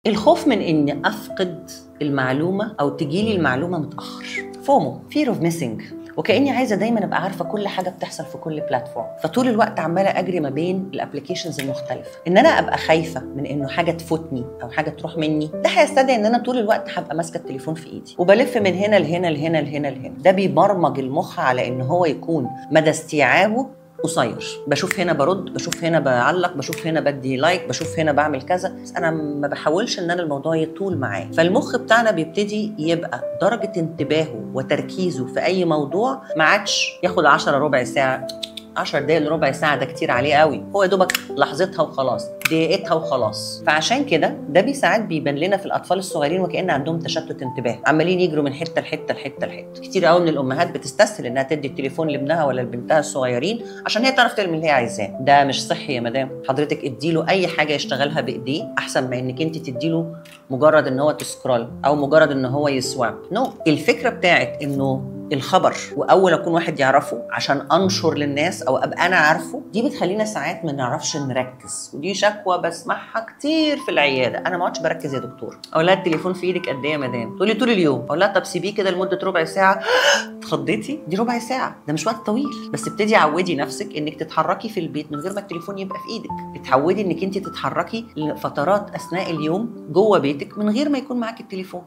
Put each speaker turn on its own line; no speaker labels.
الخوف من اني افقد المعلومه او تجيلي المعلومه متاخر. فومو fear of missing، وكاني عايزه دايما ابقى عارفه كل حاجه بتحصل في كل بلاتفورم، فطول الوقت عماله اجري ما بين الابلكيشنز المختلفه. ان انا ابقى خايفه من انه حاجه تفوتني او حاجه تروح مني، ده هيستدعي ان انا طول الوقت هبقى ماسكه التليفون في ايدي وبلف من هنا لهنا لهنا لهنا لهنا. ده بيبرمج المخ على ان هو يكون مدى استيعابه قصير. بشوف هنا برد، بشوف هنا بعلق، بشوف هنا بدي لايك، بشوف هنا بعمل كذا، بس انا ما بحاولش ان انا الموضوع يطول معايا. فالمخ بتاعنا بيبتدي يبقى درجه انتباهه وتركيزه في اي موضوع ما عادش ياخد 10 ربع ساعه، 10 دقايق لربع ساعه، ده كتير عليه قوي. هو يا دوبك لحظتها وخلاص، دقيقتها وخلاص. فعشان كده ده ساعات بيبان لنا في الاطفال الصغيرين وكأن عندهم تشتت انتباه، عمالين يجروا من حته لحته لحته لحته. كتير قوي من الامهات بتستسهل انها تدي التليفون لابنها ولا لبنتها الصغيرين عشان هي تعرف تعمل اللي هي عايزاه. ده مش صحي يا مدام. حضرتك اديله اي حاجه يشتغلها بايديه احسن ما انك انت تديله مجرد ان هو تسكرول او مجرد ان هو يسواب. الفكره بتاعت انه الخبر واول اكون واحد يعرفه عشان انشر للناس او ابقى انا عارفه، دي بتخلينا ساعات ما نعرفش نركز. ودي شكوى بسمعها كتير في العياده. انا ما عادش بركز يا دكتور. اقول لها التليفون في ايدك قد ايه يا مدام؟ تقول لي طول اليوم. اقول لها طب سيبيه كده لمده ربع ساعه. اتخضيتي؟ دي ربع ساعه، ده مش وقت طويل. بس ابتدي عودي نفسك انك تتحركي في البيت من غير ما التليفون يبقى في ايدك. اتعودي انك انت تتحركي لفترات اثناء اليوم جوه بيتك من غير ما يكون معاك التليفون.